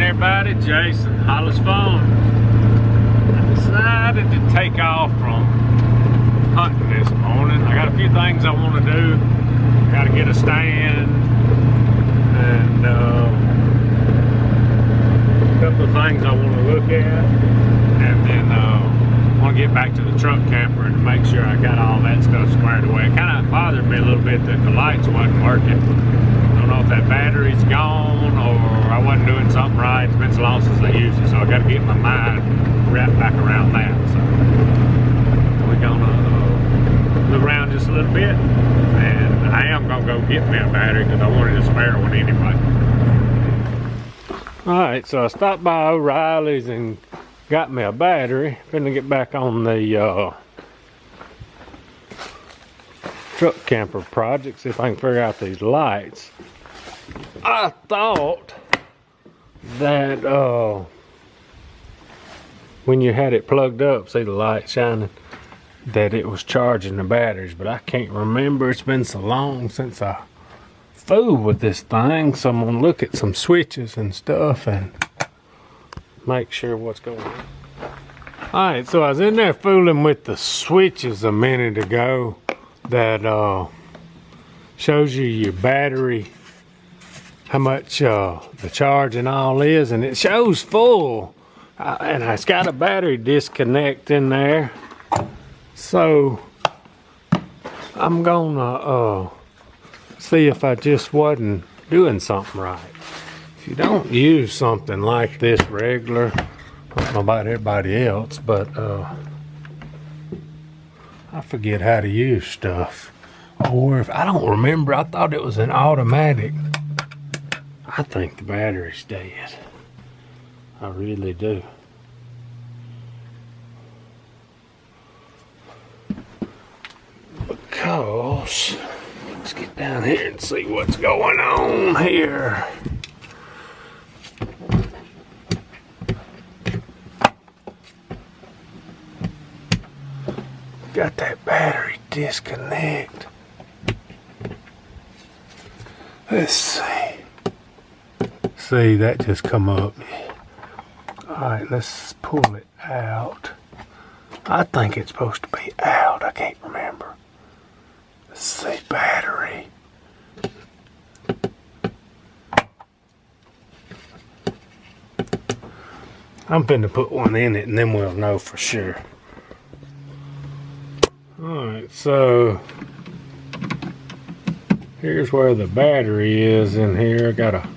everybody, Jason, Hollis phone. I decided to take off from hunting this morning. I got a few things I want to do. Got to get a stand and a couple of things I want to look at, and then I want to get back to the truck camper and make sure I got all that stuff squared away. It kind of bothered me a little bit that the lights wasn't working. I don't know if that battery's gone or I wasn't doing something right. It's been so long since I used it, so I got to get my mind wrapped back around that. So we're gonna look around just a little bit, and I am gonna go get me a battery because I wanted a spare one anyway. All right, so I stopped by O'Reilly's and got me a battery. Finna get back on the truck camper project, see if I can figure out these lights. I thought that when you had it plugged up, see the light shining, that it was charging the batteries, but I can't remember. It's been so long since I fooled with this thing, so I'm gonna look at some switches and stuff and make sure what's going on. Alright, so I was in there fooling with the switches a minute ago that shows you your battery, how much the charge and all is, and it shows full, and it's got a battery disconnect in there, so I'm gonna see if I just wasn't doing something right. If you don't use something like this regular, I don't know about everybody else, but I forget how to use stuff. Or if I don't remember, I thought it was an automatic. I think the battery's dead. I really do. Because let's get down here and see what's going on here. Got that battery disconnect. Let's see. See, that just come up. Alright, let's pull it out. I think it's supposed to be out. I can't remember. Let's see, battery. I'm finna put one in it and then we'll know for sure. Alright, so here's where the battery is in here. I gotta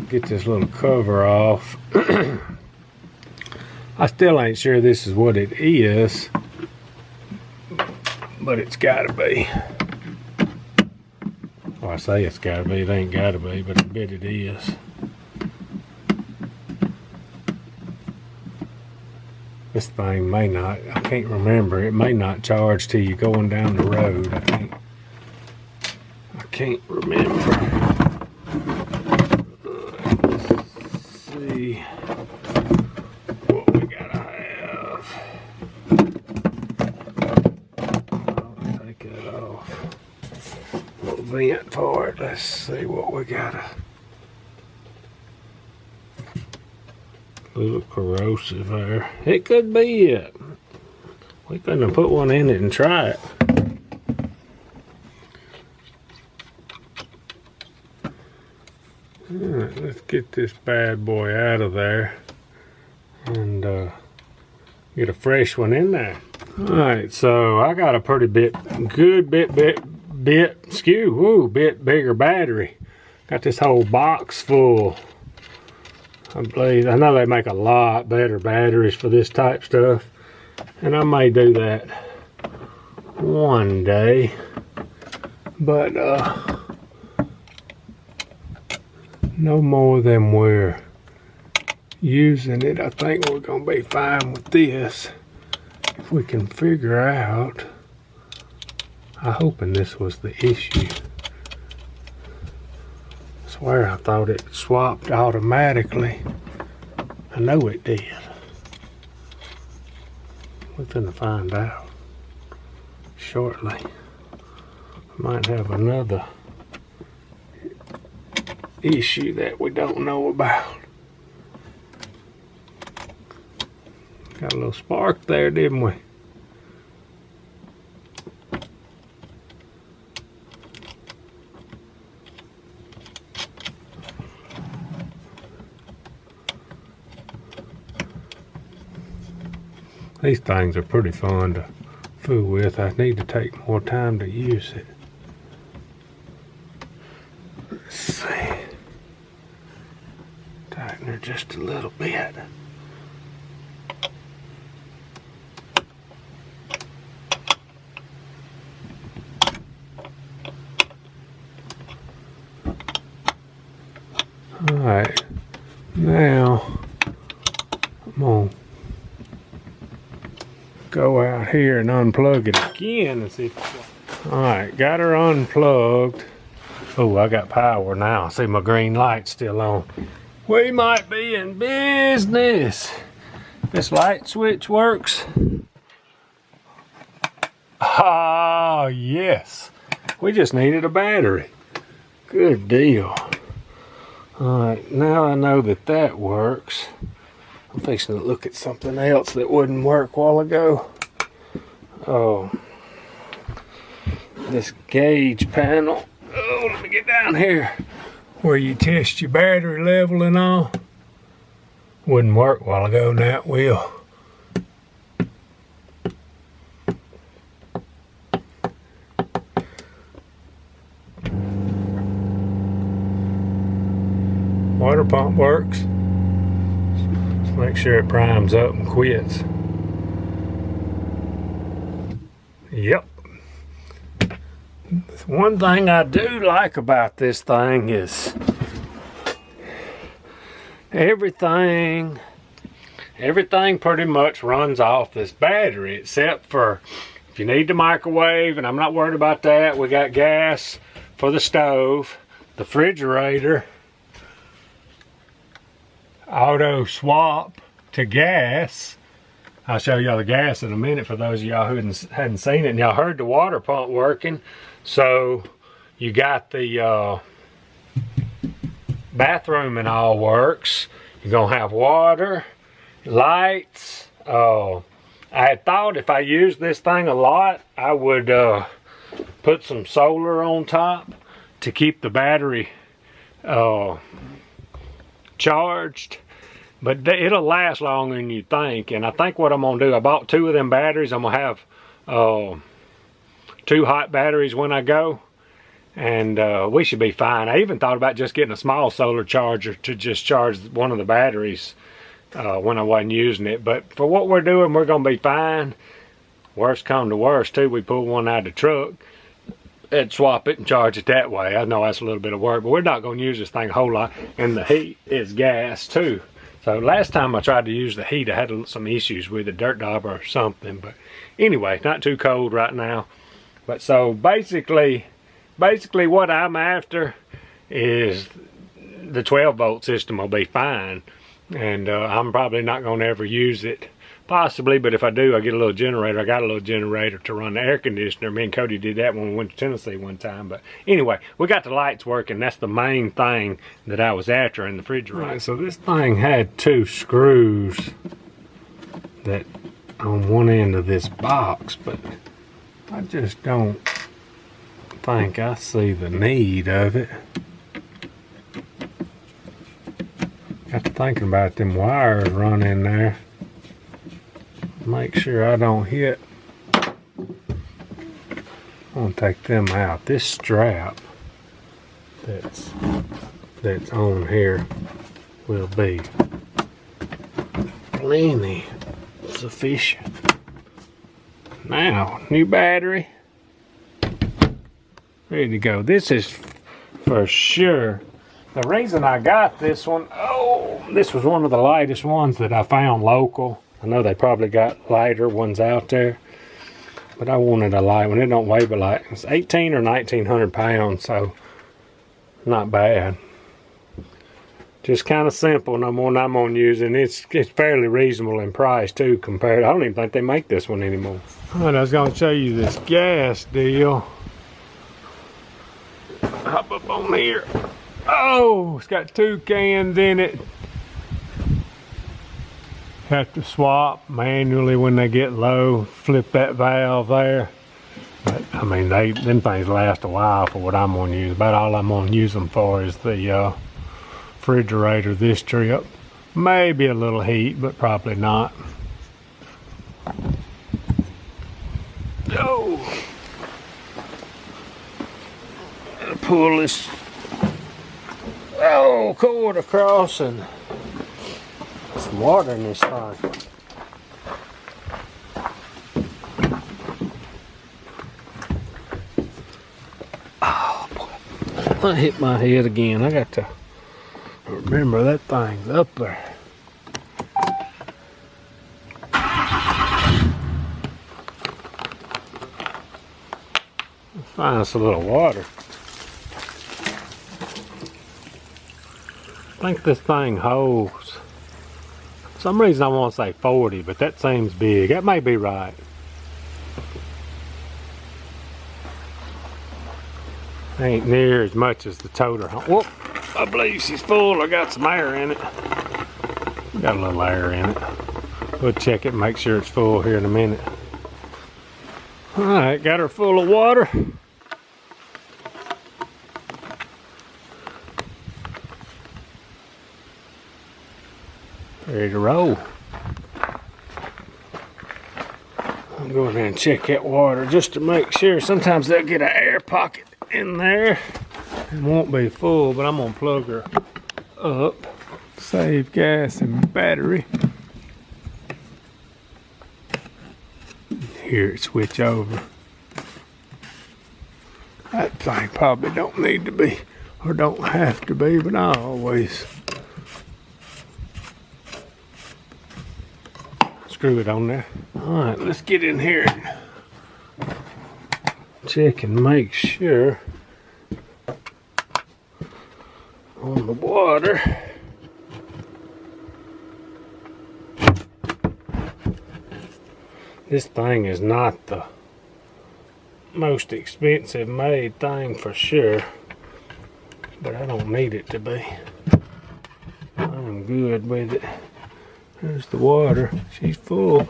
get this little cover off. I still ain't sure this is what it is, but it's gotta be. Well, I say it's gotta be, it ain't gotta be, but I bet it is. This thing may not, I can't remember, it may not charge till you're going down the road. I can't remember. Let's see what we gotta have. I'll take it off. A little vent for it. Let's see what we gotta. A little corrosive there. It could be it. We couldn't put one in it and try it. Alright, let's get this bad boy out of there and get a fresh one in there. Alright, so I got a pretty bit bigger battery. Got this whole box full. I know they make a lot better batteries for this type stuff, and I may do that one day, but no more than we're using it. I think we're gonna be fine with this if we can figure out. I'm hoping this was the issue. I swear I thought it swapped automatically. I know it did. We're gonna find out shortly. I might have another issue that we don't know about. Got a little spark there, didn't we? These things are pretty fun to fool with. I need to take more time to use it. Let's see. Tighten her just a little bit. Alright, now I'm gonna go out here and unplug it again and see if alright, got her unplugged. Oh, I got power now. See my green light still on. We might be in business. This light switch works. Ah, yes. We just needed a battery. Good deal. Alright, now I know that that works. I'm fixing to look at something else that wouldn't work a while ago. Oh, this gauge panel. Oh, let me get down here. Where you test your battery level and all. Wouldn't work a while ago, now it will. Water pump works. Let's make sure it primes up and quits. Yep. One thing I do like about this thing is everything pretty much runs off this battery, except for if you need the microwave, and I'm not worried about that. We got gas for the stove, the refrigerator, auto swap to gas. I'll show y'all the gas in a minute for those of y'all who hadn't seen it. And y'all heard the water pump working. So you got the bathroom and all works. You're gonna have water, lights. I had thought if I used this thing a lot, I would put some solar on top to keep the battery charged. But it'll last longer than you think. And I think what I'm gonna do, I bought 2 of them batteries. I'm gonna have 2 hot batteries when I go, and we should be fine. I even thought about just getting a small solar charger to just charge one of the batteries when I wasn't using it. But for what we're doing, we're gonna be fine. Worst come to worst too, we pull one out of the truck and swap it and charge it that way. I know that's a little bit of work, but we're not gonna use this thing a whole lot. And the heat is gas too. So last time I tried to use the heat, I had some issues with a dirt dauber or something. But anyway, not too cold right now. But so basically what I'm after is the 12-volt system will be fine. And I'm probably not going to ever use it. Possibly, but if I do, I get a little generator. I got a little generator to run the air conditioner. Me and Cody did that when we went to Tennessee one time. But anyway, we got the lights working. That's the main thing that I was after in the refrigerator. Right, so this thing had 2 screws that on one end of this box, but I just don't think I see the need of it. Got to thinking about them wires running there. Make sure I don't hit. I'm gonna take them out. This strap that's on here will be plenty sufficient. Now, new battery. Ready to go. This is for sure. The reason I got this one, this was one of the lightest ones that I found local. I know they probably got lighter ones out there, but I wanted a light one. It don't weigh but like, it's 18 or 1900 pounds, so not bad. Just kind of simple, no more than I'm on using. It's fairly reasonable in price too compared. I don't even think they make this one anymore. All right, I was gonna show you this gas deal. Hop up on here. Oh, it's got 2 cans in it. have to swap manually when they get low, flip that valve there. But I mean, them things last a while for what I'm gonna use. About all I'm gonna use them for is the refrigerator this trip. Maybe a little heat, but probably not. Oh, gotta pull this cord across and some water in this thing. Oh boy, I hit my head again. I got to remember that thing's up there. Let's find us a little water. I think this thing holds. For some reason I want to say 40, but that seems big. That may be right. Ain't near as much as the toter. Whoop! I believe she's full. I got some air in it. Got a little air in it. We'll check it and make sure it's full here in a minute. Alright, got her full of water. Ready to roll. I'm going in and check that water just to make sure. Sometimes they'll get an air pocket in there. It won't be full, but I'm gonna plug her up. Save gas and battery. Here it switch over. That thing probably don't need to be, or don't have to be, but I always screw it on there. Alright, let's get in here and check and make sure on the water. This thing is not the most expensive made thing for sure, but I don't need it to be. I'm good with it. There's the water. She's full.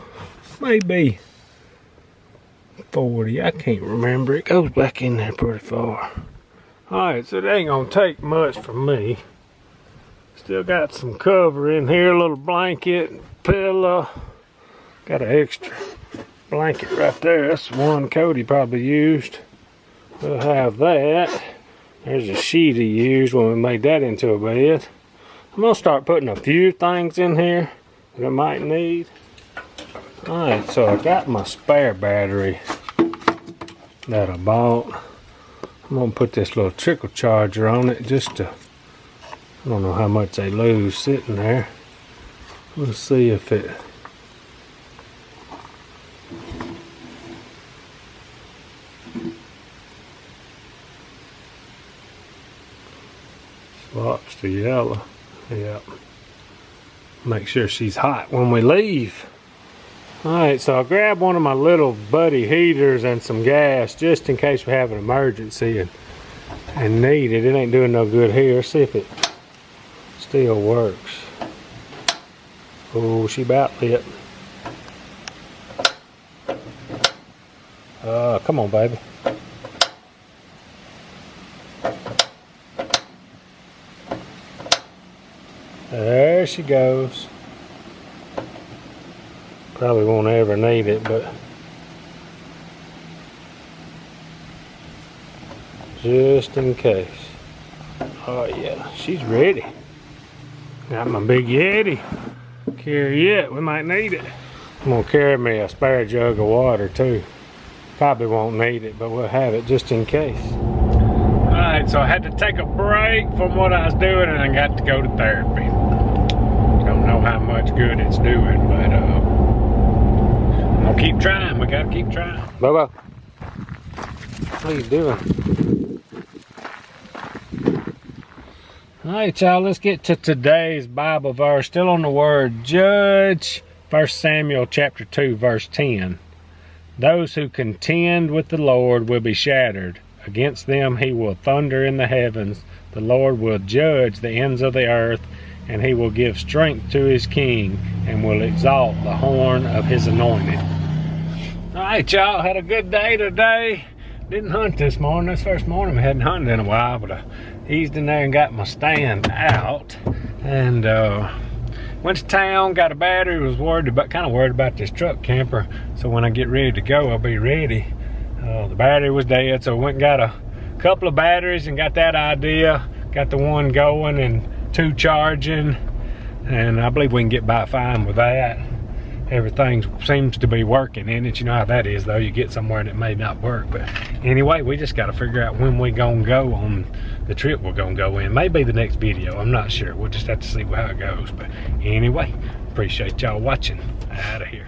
Maybe 40. I can't remember. It goes back in there pretty far. Alright, so it ain't gonna take much from me. Still got some cover in here, a little blanket, pillow. Got an extra blanket right there. That's the one Cody probably used. We'll have that. There's a sheet he used when we made that into a bed. I'm gonna start putting a few things in here that I might need. Alright, so I got my spare battery that I bought. I'm gonna put this little trickle charger on it just to, I don't know how much they lose sitting there. Let's see if it swaps to yellow. Yep. Make sure she's hot when we leave. Alright, so I grabbed one of my little buddy heaters and some gas just in case we have an emergency and need it. It ain't doing no good here. Let's see if it still works. Oh, she about lit. Come on, baby. There she goes. Probably won't ever need it, but just in case. Oh yeah, she's ready. Got my big Yeti. Carry it, we might need it. I'm gonna carry me a spare jug of water too. Probably won't need it, but we'll have it just in case. Alright, so I had to take a break from what I was doing and I got to go to therapy. Don't know how much good it's doing, but I'm gonna keep trying. We gotta keep trying. Bubba, what are you doing? Alright, y'all, let's get to today's Bible verse. Still on the word judge. 1 Samuel chapter 2, verse 10. Those who contend with the Lord will be shattered. Against them he will thunder in the heavens. The Lord will judge the ends of the earth. and he will give strength to his king and will exalt the horn of his anointed. All right, y'all, had a good day today. Didn't hunt this morning. This first morning we hadn't hunted in a while, but I eased in there and got my stand out, and went to town, got a battery. Was kind of worried about this truck camper, so when I get ready to go, I'll be ready. The battery was dead, so I went and got a couple of batteries and got that idea. Got the one going and 2 charging, and I believe we can get by fine with that. Everything seems to be working in it. You know how that is, though. You get somewhere and it may not work. But anyway, we just got to figure out when we gonna go on the trip we're gonna go in. Maybe the next video, I'm not sure. We'll just have to see how it goes. But anyway, appreciate y'all watching. Out of here.